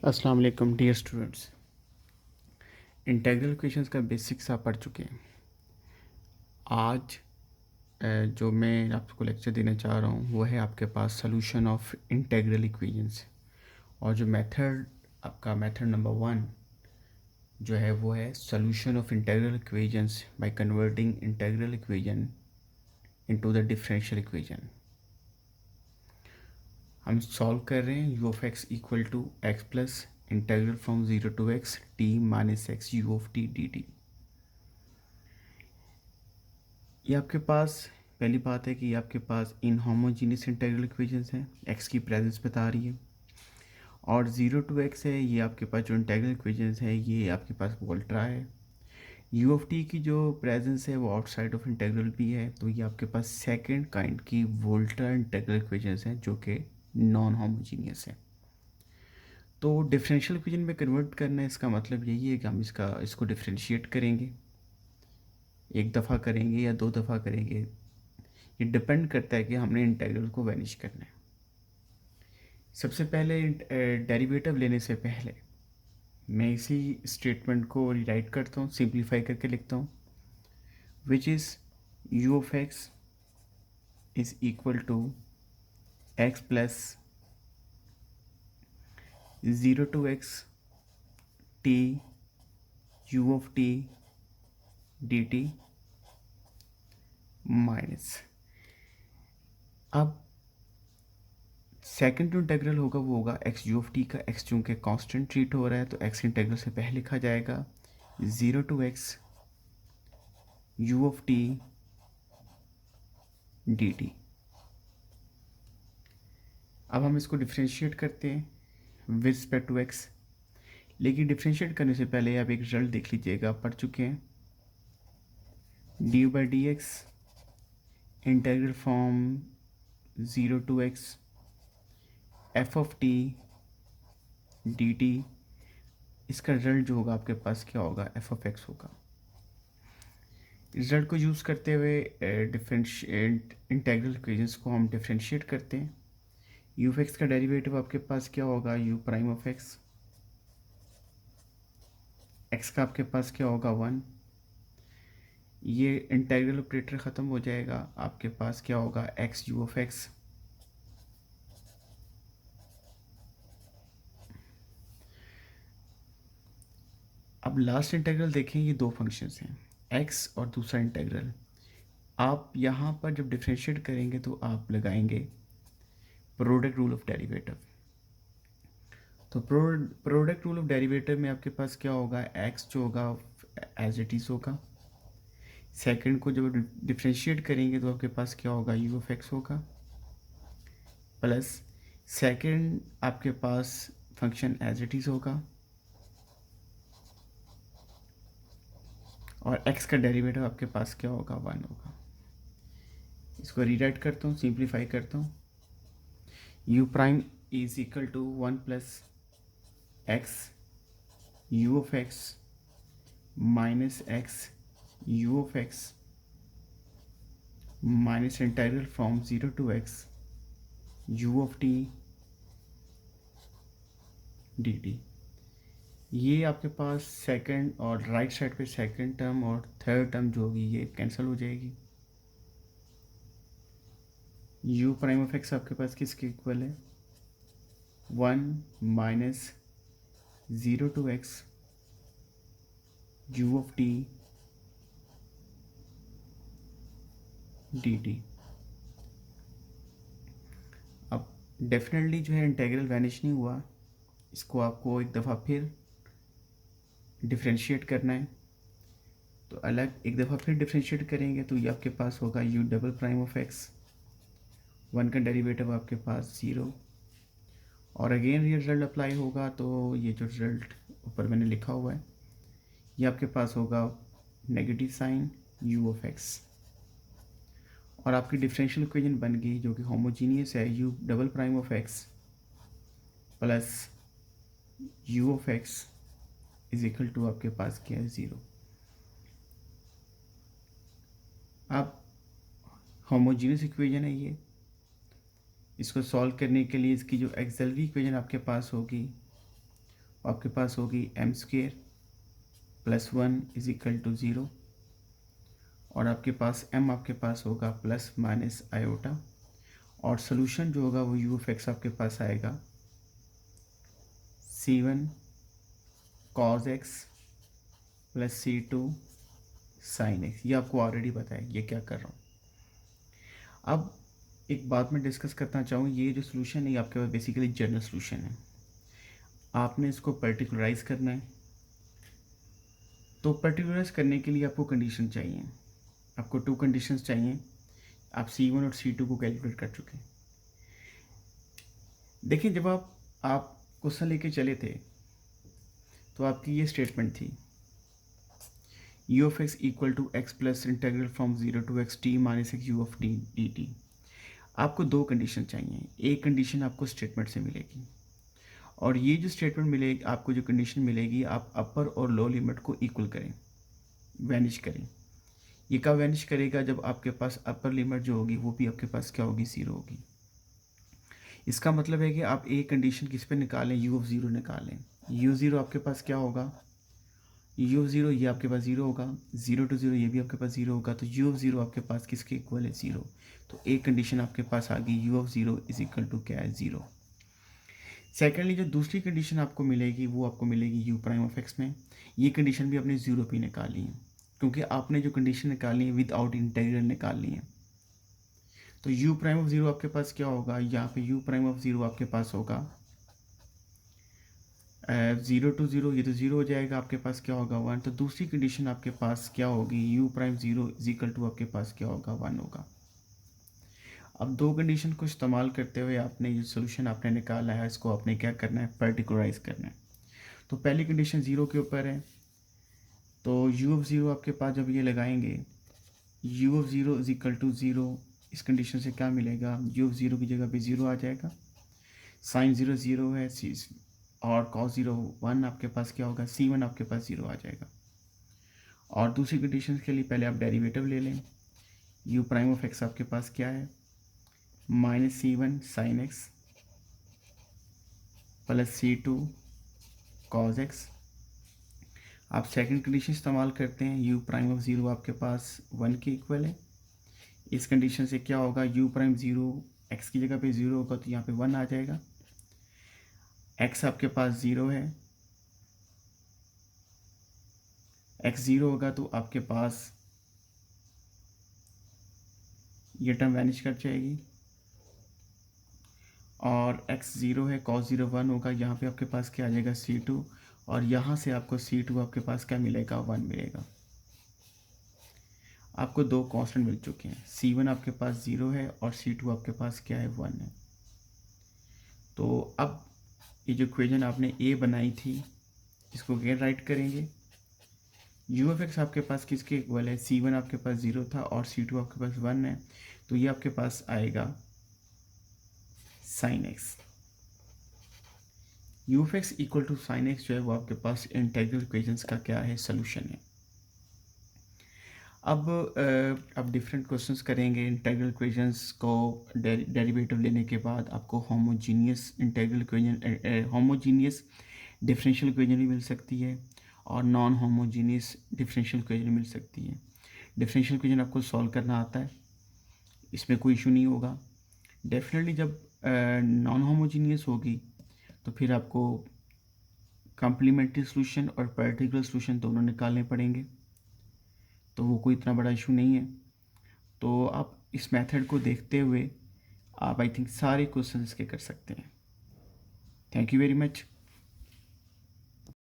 अस्सलाम वालेकुम dear students. Integral equations का बेसिक्स आप पढ़ चुके हैं। आज जो मैं आपको लेक्चर देना चाह रहा हूँ वो है आपके पास सॉल्यूशन ऑफ इंटीग्रल इक्वेशंस। और जो मेथड आपका मेथड नंबर 1 जो है वो है solution of integral equations by converting integral equation into the differential equation. हम सॉल्व कर रहे हैं u of x equal to x plus integral from 0 to x t minus x u of t d t. ये आपके पास पहली बात है कि ये आपके पास इनहोमोजीनियस इंटीग्रल इक्वेशंस हैं, एक्स की प्रेजेंस बता रही है। और 0 टू एक्स है, ये आपके पास जो इंटीग्रल इक्वेशंस है ये आपके पास वोल्ट्रा है। यू ऑफ टी की जो प्रेजेंस है वो आउटसाइड ऑफ इंटीग्रल भी है, तो ये आपके पास सेकंड काइंड की वोल्ट्रा इंटीग्रल इक्वेशंस हैं जो कि नॉन होमोजीनियस है। तो डिफरेंशियल इक्वेशन में कन्वर्ट करना है, इसका मतलब यही है कि हम इसको डिफ्रेंशिएट करेंगे, एक दफ़ा करेंगे या दो दफ़ा करेंगे, ये डिपेंड करता है कि हमने इंटीग्रल को वैनिश करना है। सबसे पहले डेरिवेटिव लेने से पहले मैं इसी स्टेटमेंट को रीराइट करता हूँ, सिंप्लीफाई करके लिखता हूँ, which is u of x is equal to x plus 0 to x t u of t d t minus. अब सेकंड जो इंटीग्रल होगा वो होगा एक्स यू ऑफ टी का। एक्स चूँकि कांस्टेंट ट्रीट हो रहा है तो एक्स इंटीग्रल से पहले लिखा जाएगा 0 to x u of t d t. अब हम इसको डिफ्रेंशिएट करते हैं विद रिस्पेक्ट टू एक्स, लेकिन डिफ्रेंशिएट करने से पहले आप एक रिजल्ट देख लीजिएगा, आप पढ़ चुके हैं d by d x integral from 0 to x f of t d t. इसका रिजल्ट जो होगा आपके पास क्या होगा, एफ ऑफ एक्स होगा। रिजल्ट को यूज़ करते हुए डिफरेंशिएट इंटीग्रल इक्वेशंस को हम डिफरेंशिएट करते हैं। यू ऑफ एक्स का डेरिवेटिव आपके पास क्या होगा, you prime of x. X का आपके पास क्या होगा 1। ये इंटीग्रल ऑपरेटर ख़त्म हो जाएगा, आपके पास क्या होगा एक्स यू ऑफ एक्स। अब लास्ट इंटीग्रल देखें, ये दो फंक्शंस हैं, एक्स और दूसरा इंटीग्रल। आप यहाँ पर जब डिफरेंशिएट करेंगे तो आप लगाएंगे प्रोडक्ट रूल ऑफ डेरिवेटिव। तो प्रोडक्ट रूल ऑफ डेरिवेटिव में आपके पास क्या होगा, एक्स जो होगा एज इट इज़ होगा। सेकंड को जब डिफरेंशिएट करेंगे तो आपके पास क्या होगा, यू ऑफ एक्स होगा, प्लस सेकंड आपके पास फंक्शन एज इट इज़ होगा और एक्स का डेरिवेटिव आपके पास क्या होगा 1 होगा। इसको रीराइट करता हूँ, सिंप्लीफाई करता हूँ। U prime is equal to 1 plus x u of x minus x u of x minus integral from 0 to x u of t d t. ये आपके पास सेकंड और राइट साइड पे सेकंड टर्म और third term जो होगी ये cancel हो जाएगी। यू प्राइम ऑफ एक्स आपके पास किसके इक्वल है, 1 minus 0 to x u of t d t. अब डेफिनेटली जो है इंटीग्रल वैनिश नहीं हुआ, इसको आपको एक दफ़ा फिर डिफ्रेंशिएट करना है। तो अलग एक दफ़ा फिर डिफ्रेंशिएट करेंगे तो ये आपके पास होगा you double prime of x, 1 का डेरिवेटिव आपके पास 0 और अगेन ये रिजल्ट अप्लाई होगा तो ये जो रिजल्ट ऊपर मैंने लिखा हुआ है ये आपके पास होगा negative sign u of x और आपकी डिफरेंशियल इक्वेशन बन गई जो कि होमोजीनियस है, u double prime of x plus u of x is equal to आपके पास क्या है 0। अब होमोजीनियस इक्वेशन है ये, इसको सॉल्व करने के लिए इसकी जो एक्सेलरी इक्वेशन आपके पास होगी आपके पास होगी m² + 1 = 0 और आपके पास m आपके पास होगा ± आयोटा और सोल्यूशन जो होगा वो u(x) आपके पास आएगा c1 cos x + c2 sin x। ये आपको ऑलरेडी पता है ये क्या कर रहा हूँ। अब एक बात मैं डिस्कस करना चाहूँ, ये जो सोल्यूशन है ये आपके पास बेसिकली जनरल सोल्यूशन है। आपने इसको पर्टिकुलराइज करना है। तो पर्टिकुलराइज करने के लिए आपको कंडीशन चाहिए। आपको 2 कंडीशंस चाहिए। आप C1 और C2 को कैलकुलेट कर चुके हैं। देखिए जब आप क्वेश्चन लेके चले थे तो आपकी ये स्टेटमेंट थी u(x) = x + integral from 0 to x t - x u of t dt। आपको 2 कंडीशन चाहिए। एक कंडीशन आपको स्टेटमेंट से मिलेगी और ये जो स्टेटमेंट मिलेगी, आपको जो कंडीशन मिलेगी, आप अपर और लो लिमिट को इक्वल करें, वैनिश करें। ये कब वैनिश करेगा? जब आपके पास अपर लिमिट जो होगी वो भी आपके पास क्या होगी? 0 होगी। इसका मतलब है कि आप एक कंडीशन किस पे निकालें? u(0) निकालें। u(0) आपके पास क्या होगा? u(0) ये आपके पास 0 होगा, 0 to 0 ये भी आपके पास 0 होगा, तो u(0) आपके पास किसके इक्वल है? 0। तो एक कंडीशन आपके पास आ गई, u(0) = क्या है? 0। सेकेंडली जो दूसरी कंडीशन आपको मिलेगी वो आपको मिलेगी u'(x) में। ये कंडीशन भी आपने 0 पे निकाली है क्योंकि आपने जो कंडीशन निकाली है विदाउट इंटीग्रल निकालनी है। तो u'(0) आपके पास क्या होगा? यहाँ पे u'(0) आपके पास होगा 0 to 0, ये तो 0 हो जाएगा, आपके पास क्या होगा? 1। तो दूसरी कंडीशन आपके पास क्या होगी? u'(0) = आपके पास क्या होगा? 1 होगा। अब 2 कंडीशन को इस्तेमाल करते हुए आपने ये सोल्यूशन आपने निकाला है, इसको आपने क्या करना है? पर्टिकुलराइज करना है। तो पहली कंडीशन 0 के ऊपर है, तो u(0) आपके पास जब ये लगाएंगे u(0) = 0, इस कंडीशन से क्या मिलेगा? u(0) की जगह पे 0 आ जाएगा, sin 0 0 है, और cos 0 1, आपके पास क्या होगा? c1 आपके पास 0 आ जाएगा। और दूसरी कंडीशन के लिए पहले आप डेरिवेटिव ले लें। u'(x) आपके पास क्या है? -c1 sin x + c2 cos x। आप सेकंड कंडीशन इस्तेमाल करते हैं, u'(0) आपके पास 1 के इक्वल है। इस कंडीशन से क्या होगा? u'(0) x की जगह पे 0 होगा तो यहाँ पे 1 आ जाएगा। x आपके पास 0 है, x 0 होगा तो आपके पास ये टर्म वैनिश कर जाएगी और x 0 है, cos 0 1 होगा, यहाँ पे आपके पास क्या आ जाएगा? c2, और यहाँ से आपको c2 आपके पास क्या मिलेगा? 1 मिलेगा। आपको 2 कांस्टेंट मिल चुके हैं, c1 आपके पास 0 है और c2 आपके पास क्या है? 1 है। तो अब ये जो इक्वेशन आपने a बनाई थी इसको अगेन राइट करेंगे। u(x) आपके पास किसके इक्वल है? c1 आपके पास 0 था और c2 आपके पास 1 है, तो ये आपके पास आएगा sin x। u(x) = sin x जो है वो आपके पास इंटीग्रल इक्वेशंस का क्या है? सोल्यूशन है। अब डिफरेंट क्वेश्चंस करेंगे। इंटीग्रल इक्वेशंस को डेरिवेटिव लेने के बाद आपको homogeneous integral equation, homogeneous differential equation भी मिल सकती है और नॉन होमोजीनियस डिफरेंशियल इक्वेशन मिल सकती है। डिफरेंशियल इक्वेशन आपको सॉल्व करना आता है, इसमें कोई इशू नहीं होगा। डेफिनेटली जब नॉन होमोजीनियस होगी तो फिर आपको कॉम्प्लीमेंट्री सोल्यूशन और पर्टिकुलर सोल्यूशन दोनों निकालने पड़ेंगे, तो वो कोई इतना बड़ा इशू नहीं है। तो आप इस मेथड को देखते हुए आप आई थिंक सारे क्वेश्चन इसके कर सकते हैं। Thank you very much.